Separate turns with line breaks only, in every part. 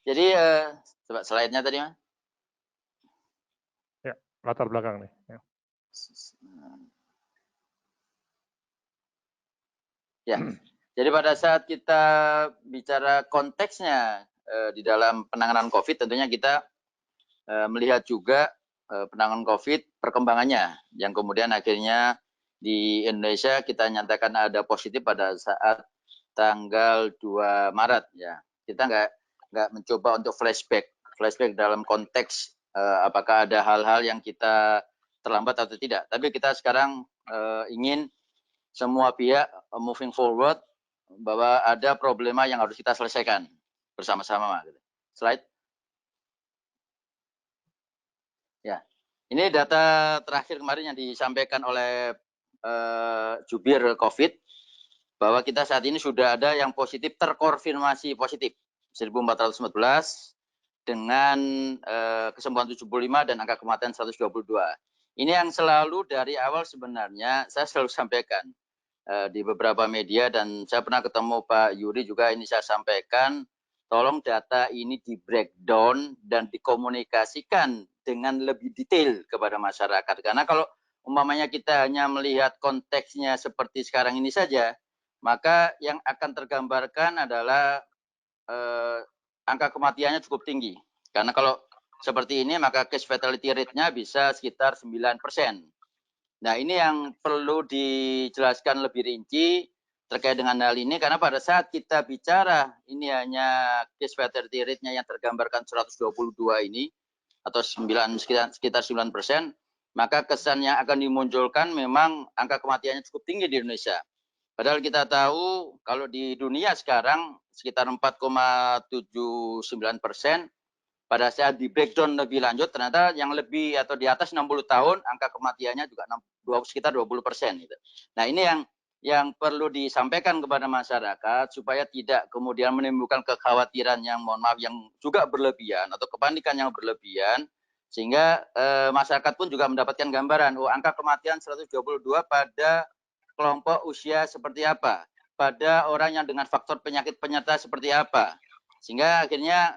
Jadi coba slide-nya tadi, Mas.
Ya, latar belakang nih. Ya.
Ya. Jadi pada saat kita bicara konteksnya di dalam penanganan COVID, tentunya kita melihat juga penanganan COVID perkembangannya, yang kemudian akhirnya di Indonesia kita nyatakan ada positif pada saat tanggal 2 Maret ya. Kita nggak mencoba untuk flashback dalam konteks apakah ada hal-hal yang kita terlambat atau tidak. Tapi kita sekarang ingin semua pihak moving forward bahwa ada problema yang harus kita selesaikan bersama-sama. Slide. Ya, ini data terakhir kemarin yang disampaikan oleh jubir COVID, bahwa kita saat ini sudah ada yang positif terkonfirmasi positif 1.414 dengan kesembuhan 75 dan angka kematian 122. Ini yang selalu dari awal sebenarnya saya selalu sampaikan di beberapa media, dan saya pernah ketemu Pak Yuri juga, ini saya sampaikan, tolong data ini di breakdown dan dikomunikasikan dengan lebih detail kepada masyarakat. Karena kalau umpamanya kita hanya melihat konteksnya seperti sekarang ini saja, maka yang akan tergambarkan adalah angka kematiannya cukup tinggi. Karena kalau seperti ini maka case fatality rate-nya bisa sekitar 9%. Nah, ini yang perlu dijelaskan lebih rinci terkait dengan hal ini, karena pada saat kita bicara ini hanya case fatality rate-nya yang tergambarkan 122 ini atau sekitar 9%, maka kesan yang akan dimunculkan memang angka kematiannya cukup tinggi di Indonesia. Padahal kita tahu kalau di dunia sekarang sekitar 4,79%. Pada saat di breakdown lebih lanjut, ternyata yang lebih atau di atas 60 tahun angka kematiannya juga sekitar 20%. Gitu. Nah, ini yang perlu disampaikan kepada masyarakat supaya tidak kemudian menimbulkan kekhawatiran yang mohon maaf yang juga berlebihan atau kepanikan yang berlebihan, sehingga masyarakat pun juga mendapatkan gambaran, angka kematian 122 pada kelompok usia seperti apa, pada orang yang dengan faktor penyakit penyerta seperti apa, sehingga akhirnya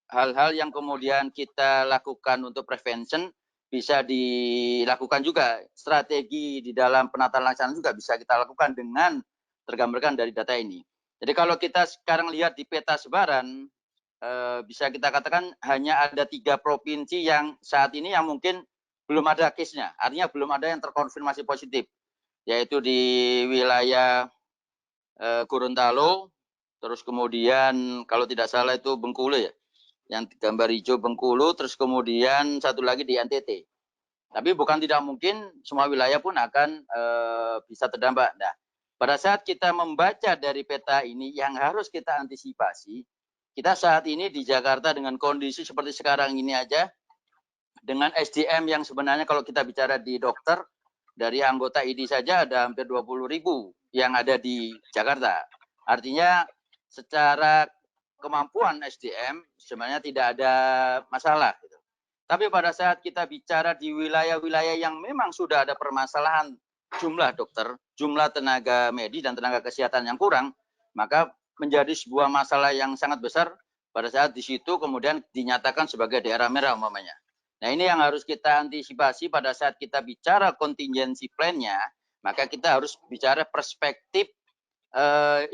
hal-hal yang kemudian kita lakukan untuk prevention bisa dilakukan juga, strategi di dalam penataan laksanaan juga bisa kita lakukan dengan tergambarkan dari data ini. Jadi kalau kita sekarang lihat di peta sebaran, bisa kita katakan hanya ada 3 provinsi yang saat ini yang mungkin belum ada case-nya, artinya belum ada yang terkonfirmasi positif, yaitu di wilayah Gorontalo, terus kemudian kalau tidak salah itu Bengkulu ya, yang gambar hijau Bengkulu, terus kemudian satu lagi di NTT. Tapi bukan tidak mungkin semua wilayah pun akan bisa terdampak. Nah, pada saat kita membaca dari peta ini, yang harus kita antisipasi, kita saat ini di Jakarta dengan kondisi seperti sekarang ini aja, dengan SDM yang sebenarnya kalau kita bicara di dokter, dari anggota ID saja ada hampir 20.000 yang ada di Jakarta. Artinya secara kemampuan SDM sebenarnya tidak ada masalah. Gitu. Tapi pada saat kita bicara di wilayah-wilayah yang memang sudah ada permasalahan jumlah dokter, jumlah tenaga medis dan tenaga kesehatan yang kurang, maka menjadi sebuah masalah yang sangat besar pada saat di situ kemudian dinyatakan sebagai daerah merah umpamanya. Nah, ini yang harus kita antisipasi pada saat kita bicara contingency plan-nya, maka kita harus bicara perspektif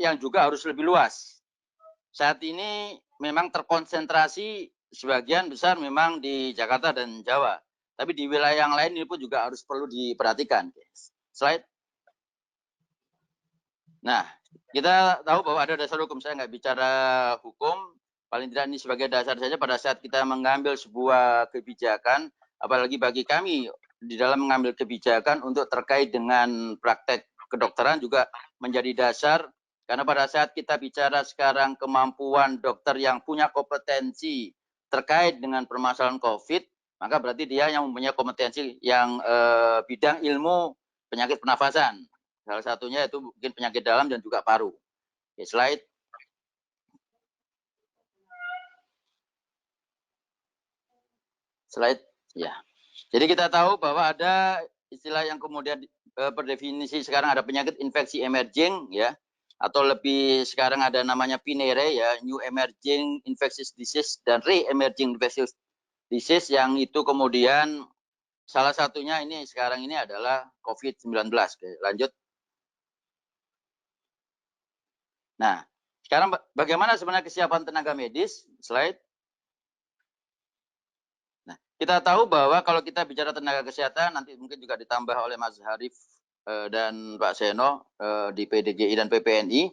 yang juga harus lebih luas. Saat ini memang terkonsentrasi sebagian besar memang di Jakarta dan Jawa. Tapi di wilayah yang lain ini pun juga harus perlu diperhatikan. Slide. Nah, kita tahu bahwa ada dasar hukum. Saya nggak bicara hukum, paling tidak ini sebagai dasar saja pada saat kita mengambil sebuah kebijakan, apalagi bagi kami di dalam mengambil kebijakan untuk terkait dengan praktek kedokteran juga menjadi dasar. Karena pada saat kita bicara sekarang kemampuan dokter yang punya kompetensi terkait dengan permasalahan COVID, maka berarti dia yang mempunyai kompetensi yang bidang ilmu penyakit pernafasan. Salah satunya itu mungkin penyakit dalam dan juga paru. Oke, slide. Slide. Ya. Jadi kita tahu bahwa ada istilah yang kemudian berdefinisi sekarang ada penyakit infeksi emerging ya. atau lebih sekarang ada namanya PNERE ya, New Emerging Infectious Disease dan Re-Emerging Infectious Disease, yang itu kemudian salah satunya ini sekarang ini adalah COVID-19. Oke, lanjut. Nah, sekarang bagaimana sebenarnya kesiapan tenaga medis? Slide. Nah, kita tahu bahwa kalau kita bicara tenaga kesehatan, nanti mungkin juga ditambah oleh Mas Harif dan Pak Seno di PDGI dan PPNI.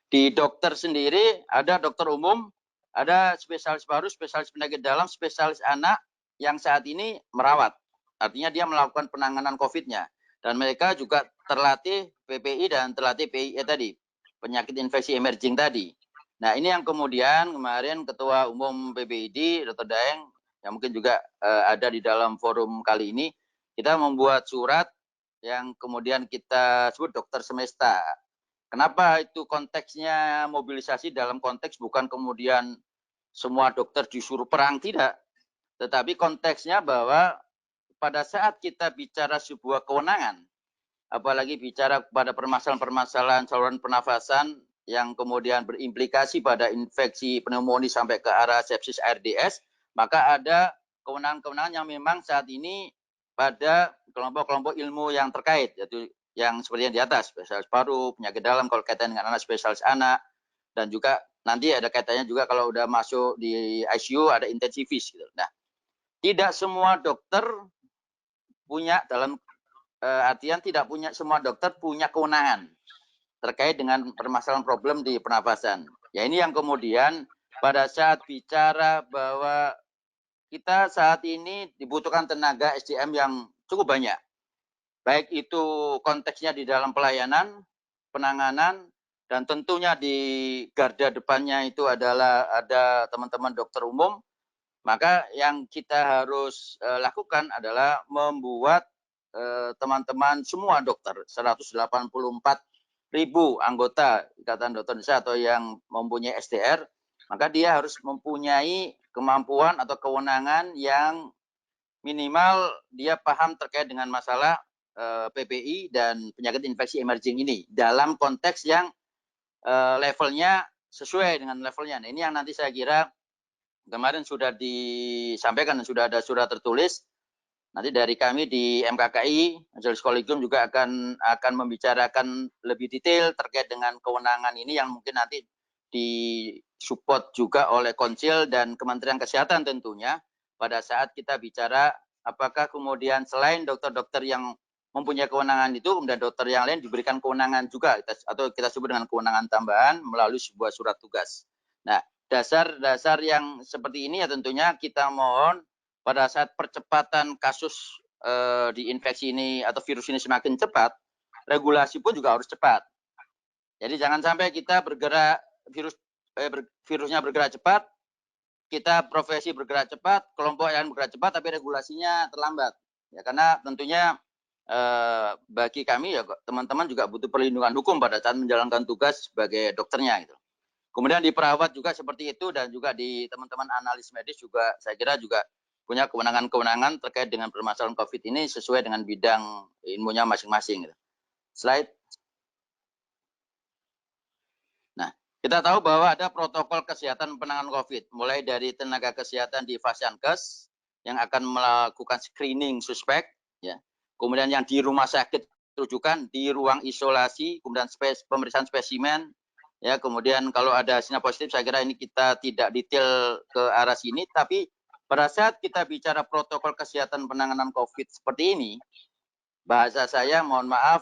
Di dokter sendiri ada dokter umum, ada spesialis paru, spesialis penyakit dalam, spesialis anak yang saat ini merawat. Artinya dia melakukan penanganan COVID-nya. Dan mereka juga terlatih PPI dan terlatih PIE tadi, penyakit infeksi emerging tadi. Nah, ini yang kemudian kemarin Ketua Umum PBID, Dr. Daeng, yang mungkin juga ada di dalam forum kali ini, kita membuat surat yang kemudian kita sebut dokter semesta. Kenapa itu konteksnya mobilisasi dalam konteks bukan kemudian semua dokter disuruh perang, tidak. Tetapi konteksnya bahwa pada saat kita bicara sebuah kewenangan, apalagi bicara pada permasalahan-permasalahan saluran pernafasan yang kemudian berimplikasi pada infeksi pneumonia sampai ke arah sepsis ARDS, maka ada kewenangan-kewenangan yang memang saat ini pada kelompok-kelompok ilmu yang terkait, yaitu yang seperti yang di atas, spesialis paru, penyakit dalam kalau kaitan dengan anak, spesialis anak, dan juga nanti ada kaitannya juga kalau udah masuk di ICU ada intensivis gitu. Nah, tidak semua dokter punya dalam artian tidak punya semua dokter punya kewenangan terkait dengan permasalahan problem di pernafasan. Ya, ini yang kemudian pada saat bicara bahwa kita saat ini dibutuhkan tenaga SDM yang cukup banyak. Baik itu konteksnya di dalam pelayanan, penanganan, dan tentunya di garda depannya itu adalah ada teman-teman dokter umum. Maka yang kita harus lakukan adalah membuat teman-teman semua dokter, 184.000 anggota Ikatan Dokter Indonesia atau yang mempunyai SDR, maka dia harus mempunyai kemampuan atau kewenangan yang minimal dia paham terkait dengan masalah PPI dan penyakit infeksi emerging ini dalam konteks yang levelnya sesuai dengan levelnya. Nah, ini yang nanti saya kira kemarin sudah disampaikan dan sudah ada surat tertulis. Nanti dari kami di MKKI, Majelis Kolegium juga akan membicarakan lebih detail terkait dengan kewenangan ini yang mungkin nanti disupport juga oleh Konsil dan Kementerian Kesehatan tentunya pada saat kita bicara apakah kemudian selain dokter-dokter yang mempunyai kewenangan itu, kemudian dokter yang lain diberikan kewenangan juga atau kita sebut dengan kewenangan tambahan melalui sebuah surat tugas. Nah, dasar-dasar yang seperti ini ya tentunya kita mohon pada saat percepatan kasus di infeksi ini atau virus ini semakin cepat, regulasi pun juga harus cepat. Jadi jangan sampai kita bergerak virusnya bergerak cepat, kita profesi bergerak cepat, kelompok yang bergerak cepat, tapi regulasinya terlambat. Ya, karena tentunya bagi kami ya teman-teman juga butuh perlindungan hukum pada saat menjalankan tugas sebagai dokternya gitu. Kemudian di perawat juga seperti itu dan juga di teman-teman analis medis juga saya kira juga punya kewenangan-kewenangan terkait dengan permasalahan COVID ini sesuai dengan bidang ilmunya masing-masing. Gitu. Slide. Nah, kita tahu bahwa ada protokol kesehatan penanganan COVID, mulai dari tenaga kesehatan di Fasiankes yang akan melakukan screening suspek, ya. Kemudian yang di rumah sakit rujukan di ruang isolasi, kemudian pemeriksaan spesimen, ya. Kemudian kalau ada hasilnya positif, saya kira ini kita tidak detail ke arah sini, tapi pada saat kita bicara protokol kesehatan penanganan COVID seperti ini, bahasa saya mohon maaf,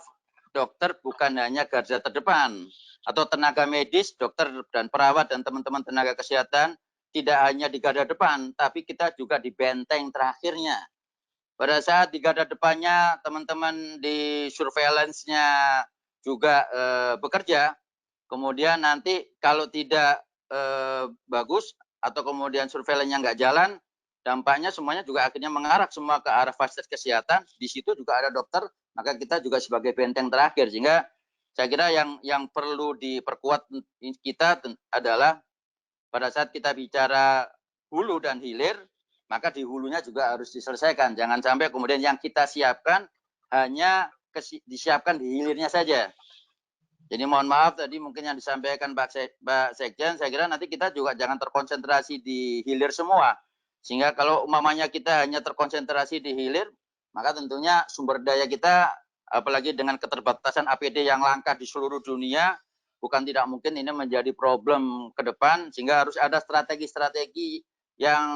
dokter bukan hanya garda terdepan, atau tenaga medis, dokter dan perawat dan teman-teman tenaga kesehatan tidak hanya di garda depan, tapi kita juga di benteng terakhirnya. Pada saat di garda depannya teman-teman di surveillance-nya juga bekerja, kemudian nanti kalau tidak bagus atau kemudian surveillance-nya nggak jalan, dampaknya semuanya juga akhirnya mengarah semua ke arah fasilitas kesehatan. Di situ juga ada dokter, maka kita juga sebagai benteng terakhir. Sehingga saya kira yang perlu diperkuat kita adalah pada saat kita bicara hulu dan hilir, maka di hulunya juga harus diselesaikan. Jangan sampai kemudian yang kita siapkan hanya disiapkan di hilirnya saja. Jadi mohon maaf tadi mungkin yang disampaikan Pak Sekjen, saya kira nanti kita juga jangan terkonsentrasi di hilir semua. Sehingga kalau umpamanya kita hanya terkonsentrasi di hilir, maka tentunya sumber daya kita, apalagi dengan keterbatasan APD yang langka di seluruh dunia, bukan tidak mungkin ini menjadi problem ke depan, sehingga harus ada strategi-strategi yang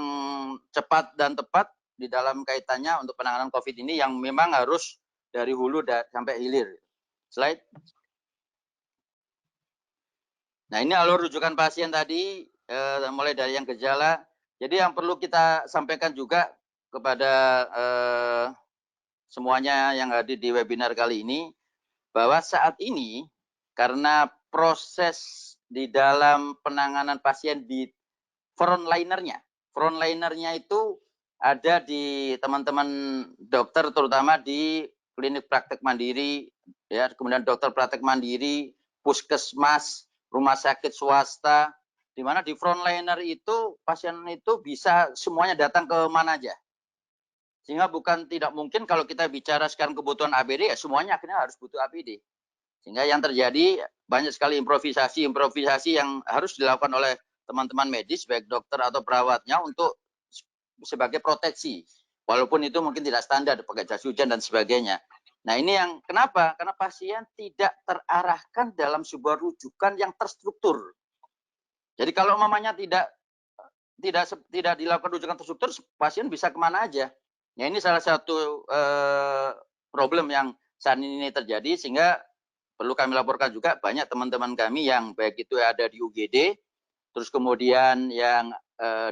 cepat dan tepat di dalam kaitannya untuk penanganan COVID ini yang memang harus dari hulu sampai hilir. Slide. Nah, ini alur rujukan pasien tadi, mulai dari yang gejala. Jadi yang perlu kita sampaikan juga kepada semuanya yang hadir di webinar kali ini, bahwa saat ini karena proses di dalam penanganan pasien di frontlinernya itu ada di teman-teman dokter, terutama di klinik praktek mandiri, ya, kemudian dokter praktek mandiri, puskesmas, rumah sakit swasta, di mana di frontliner itu pasien itu bisa semuanya datang ke mana aja. Sehingga bukan tidak mungkin kalau kita bicara sekarang kebutuhan APD, ya semuanya akhirnya harus butuh APD. Sehingga yang terjadi banyak sekali improvisasi yang harus dilakukan oleh teman-teman medis, baik dokter atau perawatnya untuk sebagai proteksi. Walaupun itu mungkin tidak standar, pakai jas hujan dan sebagainya. Nah, ini yang kenapa? Karena pasien tidak terarahkan dalam sebuah rujukan yang terstruktur. Jadi kalau mamanya tidak dilakukan rujukan terstruktur, pasien bisa kemana aja. Ya, ini salah satu problem yang saat ini terjadi, sehingga perlu kami laporkan juga banyak teman-teman kami yang baik itu ada di UGD, terus kemudian yang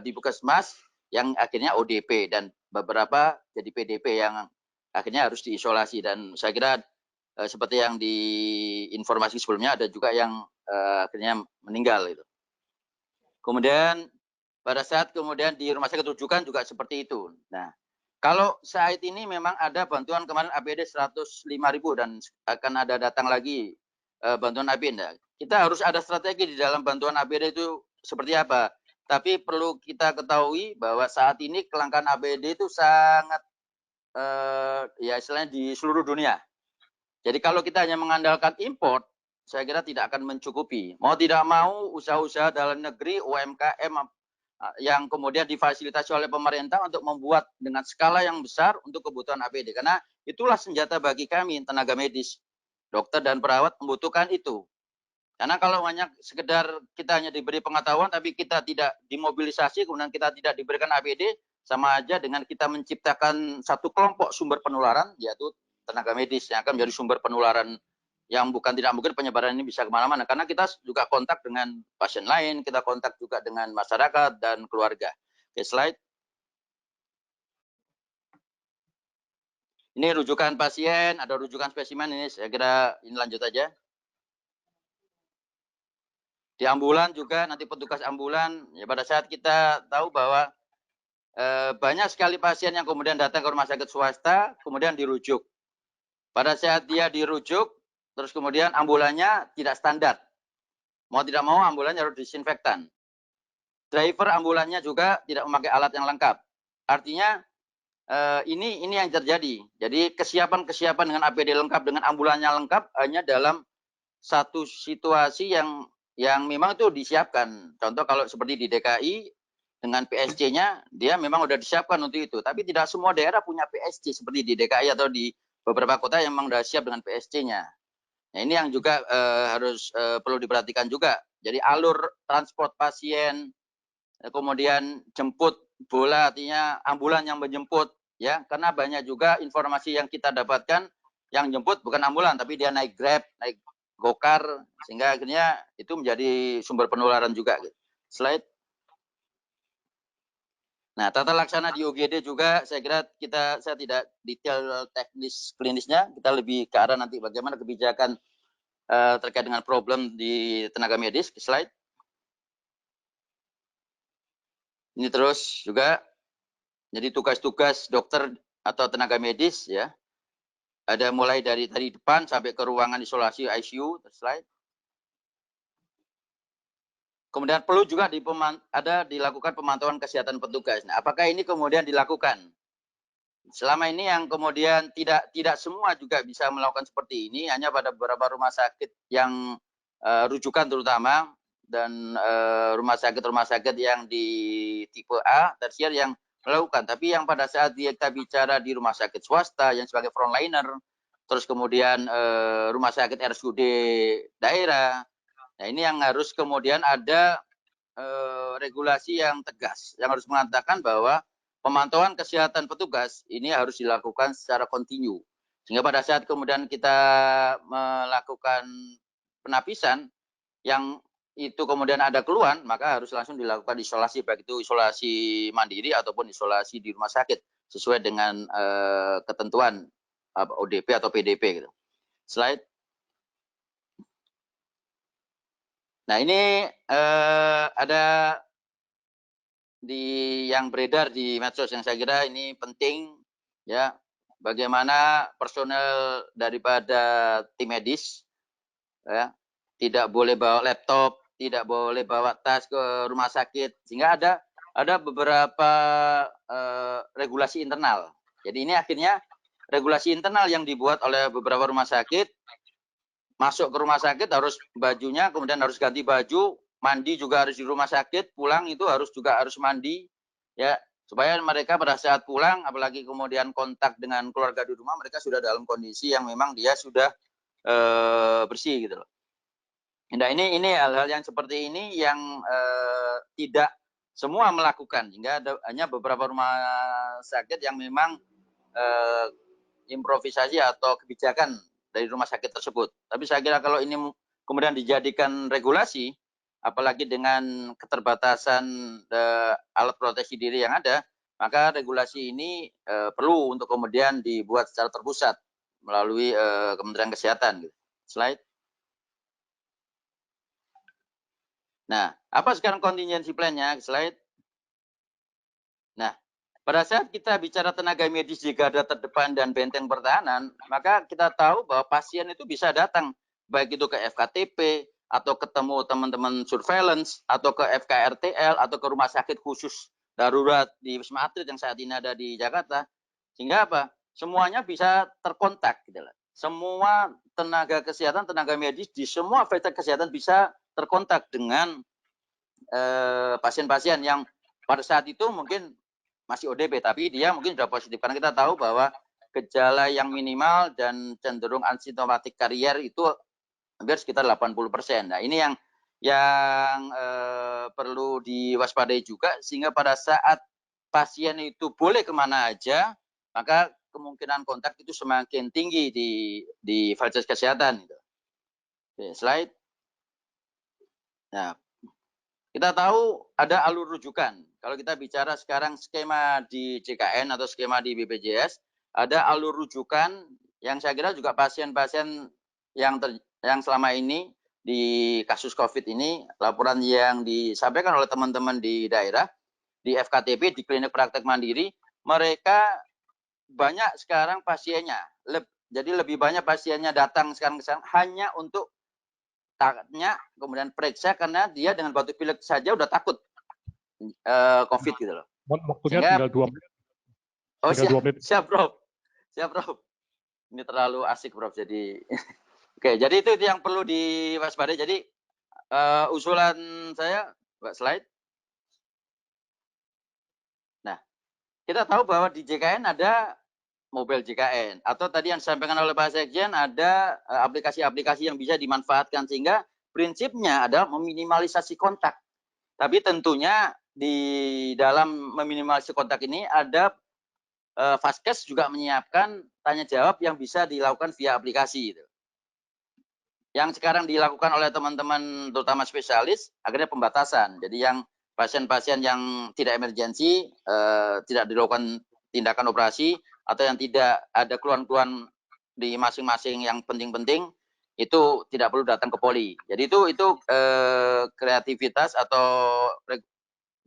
di Puskesmas, yang akhirnya ODP, dan beberapa jadi PDP yang akhirnya harus diisolasi. Dan saya kira seperti yang di informasi sebelumnya, ada juga yang akhirnya meninggal. Itu. Kemudian pada saat kemudian di rumah sakit rujukan juga seperti itu. Nah, kalau saat ini memang ada bantuan kemarin APD 105.000 dan akan ada datang lagi bantuan APD. Nah, kita harus ada strategi di dalam bantuan APD itu seperti apa. Tapi perlu kita ketahui bahwa saat ini kelangkaan APD itu sangat ya istilahnya di seluruh dunia. Jadi kalau kita hanya mengandalkan import, saya kira tidak akan mencukupi. Mau tidak mau usaha-usaha dalam negeri, UMKM yang kemudian difasilitasi oleh pemerintah untuk membuat dengan skala yang besar untuk kebutuhan APD. Karena itulah senjata bagi kami, tenaga medis. Dokter dan perawat membutuhkan itu. Karena kalau hanya sekedar kita hanya diberi pengetahuan, tapi kita tidak dimobilisasi, kemudian kita tidak diberikan APD, sama aja dengan kita menciptakan satu kelompok sumber penularan, yaitu tenaga medis, yang akan menjadi sumber penularan yang bukan tidak mungkin penyebaran ini bisa kemana-mana. Karena kita juga kontak dengan pasien lain, kita kontak juga dengan masyarakat dan keluarga. Oke, slide. Ini rujukan pasien, ada rujukan spesimen, ini saya kira ini lanjut aja. Di ambulan juga nanti petugas ambulan, ya pada saat kita tahu bahwa banyak sekali pasien yang kemudian datang ke rumah sakit swasta, kemudian dirujuk. Pada saat dia dirujuk, terus kemudian ambulannya tidak standar. Mau tidak mau ambulannya harus disinfektan. Driver ambulannya juga tidak memakai alat yang lengkap. Artinya ini yang terjadi. Jadi kesiapan dengan APD lengkap, dengan ambulannya lengkap hanya dalam satu situasi yang memang itu disiapkan. Contoh kalau seperti di DKI dengan PSG-nya, dia memang sudah disiapkan untuk itu. Tapi tidak semua daerah punya PSG seperti di DKI atau di beberapa kota yang memang sudah siap dengan PSG-nya. Nah, ini yang juga harus perlu diperhatikan juga. Jadi alur transport pasien, kemudian jemput bola, artinya ambulan yang menjemput, ya, karena banyak juga informasi yang kita dapatkan yang jemput bukan ambulan, tapi dia naik Grab, naik Gokar, sehingga akhirnya itu menjadi sumber penularan juga. Slide. Nah, tata laksana di UGD juga saya kira saya tidak detail teknis klinisnya, kita lebih ke arah nanti bagaimana kebijakan terkait dengan problem di tenaga medis. Slide. Ini terus juga jadi tugas-tugas dokter atau tenaga medis, ya. Ada mulai dari depan sampai ke ruangan isolasi ICU. Slide. Kemudian perlu juga dilakukan pemantauan kesehatan petugas. Nah, apakah ini kemudian dilakukan? selama ini yang kemudian tidak semua juga bisa melakukan seperti ini, hanya pada beberapa rumah sakit yang rujukan terutama, dan rumah sakit yang di tipe A, tersier yang melakukan. Tapi yang pada saat kita bicara di rumah sakit swasta yang sebagai frontliner, terus kemudian rumah sakit RSUD daerah, nah ini yang harus kemudian ada regulasi yang tegas, yang harus mengatakan bahwa pemantauan kesehatan petugas ini harus dilakukan secara kontinu. Sehingga pada saat kemudian kita melakukan penapisan, yang itu kemudian ada keluhan, maka harus langsung dilakukan isolasi, baik itu isolasi mandiri ataupun isolasi di rumah sakit, sesuai dengan ketentuan ODP atau PDP gitu. Slide. Nah ini ada yang beredar di medsos yang saya kira ini penting, ya, bagaimana personel daripada tim medis, ya, tidak boleh bawa laptop, tidak boleh bawa tas ke rumah sakit, sehingga ada beberapa regulasi internal. Jadi ini akhirnya regulasi internal yang dibuat oleh beberapa rumah sakit. Masuk ke rumah sakit harus bajunya, kemudian harus ganti baju, mandi juga harus di rumah sakit, pulang itu juga harus mandi, ya, supaya mereka pada saat pulang, apalagi kemudian kontak dengan keluarga di rumah, mereka sudah dalam kondisi yang memang dia sudah bersih gitu loh. Nah ini hal-hal yang seperti ini yang tidak semua melakukan, hingga hanya beberapa rumah sakit yang memang improvisasi atau kebijakan dari rumah sakit tersebut. Tapi saya kira kalau ini kemudian dijadikan regulasi, apalagi dengan keterbatasan alat proteksi diri yang ada, maka regulasi ini perlu untuk kemudian dibuat secara terpusat melalui Kementerian Kesehatan. Slide. Nah, apa sekarang contingency plan-nya? Slide. Nah, pada saat kita bicara tenaga medis di garda terdepan dan benteng pertahanan, maka kita tahu bahwa pasien itu bisa datang, baik itu ke FKTP, atau ketemu teman-teman surveillance, atau ke FKRTL, atau ke rumah sakit khusus darurat di Wisma Atlet yang saat ini ada di Jakarta. Sehingga apa? Semuanya bisa terkontak. Gitu lah. Semua tenaga kesehatan, tenaga medis di semua fasilitas kesehatan bisa terkontak dengan pasien-pasien yang pada saat itu mungkin masih ODP, tapi dia mungkin sudah positif. Karena kita tahu bahwa gejala yang minimal dan cenderung asimptomatik karier itu hampir sekitar 80%. Nah ini yang perlu diwaspadai juga, sehingga pada saat pasien itu boleh kemana aja, maka kemungkinan kontak itu semakin tinggi di fasilitas kesehatan. Oke, slide. Nah, kita tahu ada alur rujukan. Kalau kita bicara sekarang skema di JKN atau skema di BPJS, ada alur rujukan yang saya kira juga pasien-pasien yang selama ini di kasus COVID ini, laporan yang disampaikan oleh teman-teman di daerah, di FKTP, di klinik praktek mandiri, mereka banyak sekarang pasiennya. Jadi lebih banyak pasiennya datang sekarang ke sana hanya untuk tanya, kemudian periksa, karena dia dengan batuk pilek saja udah takut COVID gitu loh.
Waktunya tinggal 2 menit.
Oh, siap Prof. Siap Prof. Ini terlalu asik Prof. Jadi oke, jadi itu yang perlu diwaspadai. Jadi usulan saya, Mbak, slide. Nah, kita tahu bahwa di JKN ada mobile JKN, atau tadi yang disampaikan oleh Pak Sekjen ada aplikasi-aplikasi yang bisa dimanfaatkan, sehingga prinsipnya adalah meminimalisasi kontak. Tapi tentunya di dalam meminimalisasi kontak ini ada Vaskes juga menyiapkan tanya jawab yang bisa dilakukan via aplikasi. Yang sekarang dilakukan oleh teman-teman terutama spesialis, akhirnya pembatasan. Jadi yang pasien-pasien yang tidak emergensi, tidak dilakukan tindakan operasi, atau yang tidak ada keluhan-keluhan di masing-masing yang penting-penting, itu tidak perlu datang ke poli. Jadi itu kreativitas atau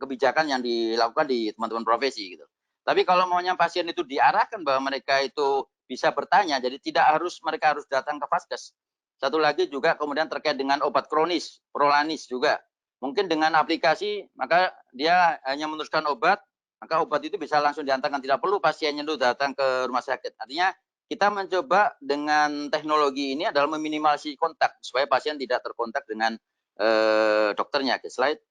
kebijakan yang dilakukan di teman-teman profesi gitu. Tapi kalau maunya pasien itu diarahkan bahwa mereka itu bisa bertanya, jadi mereka harus datang ke Vaskes. Satu lagi juga kemudian terkait dengan obat kronis, Prolanis juga. Mungkin dengan aplikasi, maka dia hanya meneruskan obat, maka obat itu bisa langsung diantarkan, tidak perlu pasiennya itu datang ke rumah sakit. Artinya kita mencoba dengan teknologi ini adalah meminimalisasi kontak supaya pasien tidak terkontak dengan dokternya. Slide.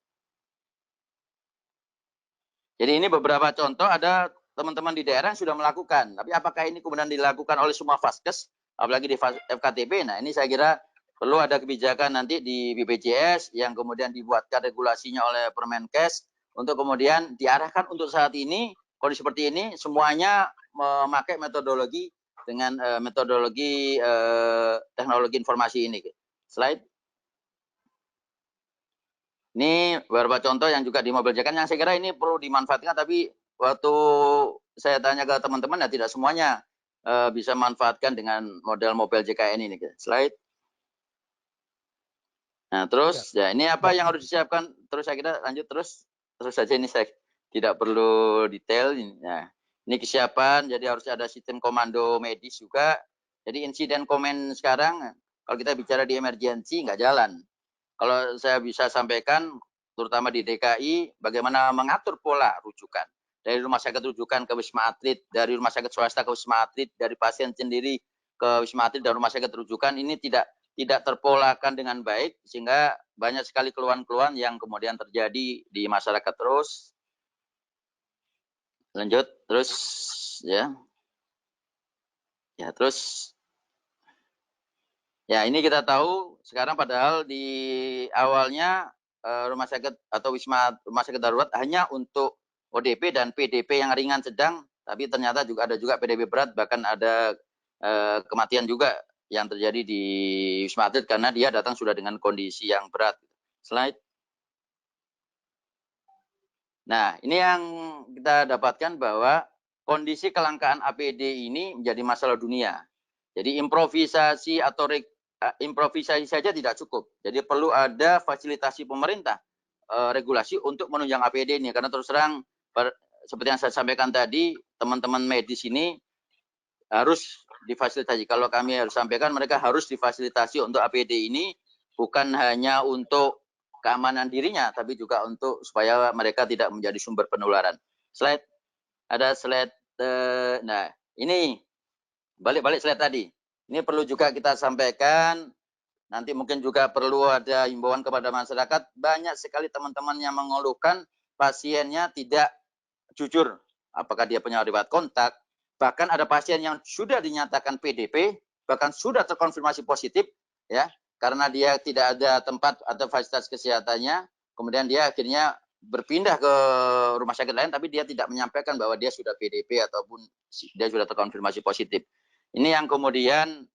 Jadi ini beberapa contoh, ada teman-teman di daerah yang sudah melakukan. Tapi apakah ini kemudian dilakukan oleh semua vaskes, apalagi di FKTP? Nah, ini saya kira perlu ada kebijakan nanti di BPJS yang kemudian dibuatkan regulasinya oleh Permenkes untuk kemudian diarahkan untuk saat ini, kondisi seperti ini, semuanya memakai metodologi dengan metodologi teknologi informasi ini. Slide. Ini beberapa contoh yang juga di mobil jakan yang saya kira ini perlu dimanfaatkan, tapi waktu saya tanya ke teman-teman ya tidak semuanya bisa manfaatkan dengan model mobil JKN ini. Slide. Nah, terus ya ini apa yang harus disiapkan? Terus saya kira lanjut terus saja, ini saya tidak perlu detail. Nah, ini kesiapan, jadi harus ada sistem komando medis juga. Jadi insiden komen sekarang kalau kita bicara di emergency nggak jalan. Kalau saya bisa sampaikan, terutama di DKI, bagaimana mengatur pola rujukan. Dari rumah sakit rujukan ke Wisma Atlet, dari rumah sakit swasta ke Wisma Atlet, dari pasien sendiri ke Wisma Atlet dan rumah sakit rujukan, ini tidak terpolakan dengan baik, sehingga banyak sekali keluhan-keluhan yang kemudian terjadi di masyarakat. Terus, lanjut, terus, ya. Ya, terus, ya, ini kita tahu sekarang padahal di awalnya rumah sakit atau rumah sakit darurat hanya untuk ODP dan PDP yang ringan sedang, tapi ternyata juga ada juga PDP berat, bahkan ada kematian juga yang terjadi di Wisma Atlet karena dia datang sudah dengan kondisi yang berat. Slide. Nah, ini yang kita dapatkan bahwa kondisi kelangkaan APD ini menjadi masalah dunia. Jadi improvisasi atau improvisasi saja tidak cukup. Jadi perlu ada fasilitasi pemerintah, regulasi untuk menunjang APD ini. Karena terus terang, seperti yang saya sampaikan tadi, teman-teman medis ini harus difasilitasi. Kalau kami harus sampaikan, mereka harus difasilitasi untuk APD ini, bukan hanya untuk keamanan dirinya, tapi juga untuk supaya mereka tidak menjadi sumber penularan. Slide. Ada slide. Nah, ini balik slide tadi. Ini perlu juga kita sampaikan, nanti mungkin juga perlu ada himbauan kepada masyarakat. Banyak sekali teman-teman yang mengeluhkan pasiennya tidak jujur, apakah dia punya riwayat kontak. Bahkan ada pasien yang sudah dinyatakan PDP, bahkan sudah terkonfirmasi positif, ya, karena dia tidak ada tempat atau fasilitas kesehatannya, kemudian dia akhirnya berpindah ke rumah sakit lain, tapi dia tidak menyampaikan bahwa dia sudah PDP ataupun dia sudah terkonfirmasi positif. Ini yang kemudian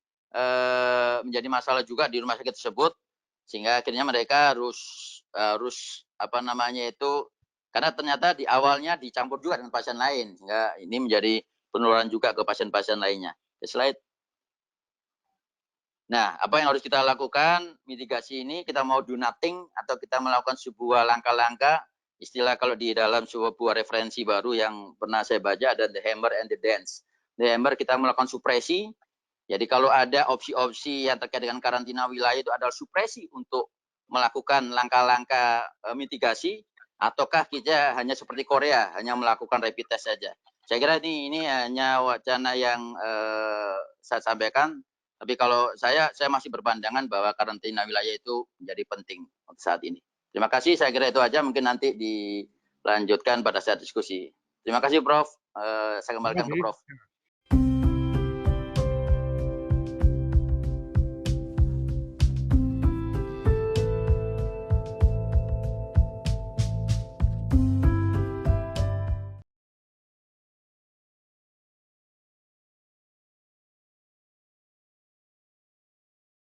menjadi masalah juga di rumah sakit tersebut, sehingga akhirnya mereka harus apa namanya itu, karena ternyata di awalnya dicampur juga dengan pasien lain, sehingga ini menjadi penularan juga ke pasien-pasien lainnya. Slide. Nah, apa yang harus kita lakukan mitigasi ini? Kita mau do nothing atau kita melakukan sebuah langkah-langkah, istilah kalau di dalam sebuah referensi baru yang pernah saya baca ada the hammer and the dance. The hammer kita melakukan supresi. Jadi kalau ada opsi-opsi yang terkait dengan karantina wilayah itu adalah supresi untuk melakukan langkah-langkah mitigasi, ataukah kita hanya seperti Korea, hanya melakukan rapid test saja. Saya kira ini hanya wacana yang saya sampaikan, tapi kalau saya masih berpandangan bahwa karantina wilayah itu menjadi penting untuk saat ini. Terima kasih, saya kira itu aja, mungkin nanti dilanjutkan pada saat diskusi. Terima kasih Prof. Saya kembalikan ke Prof.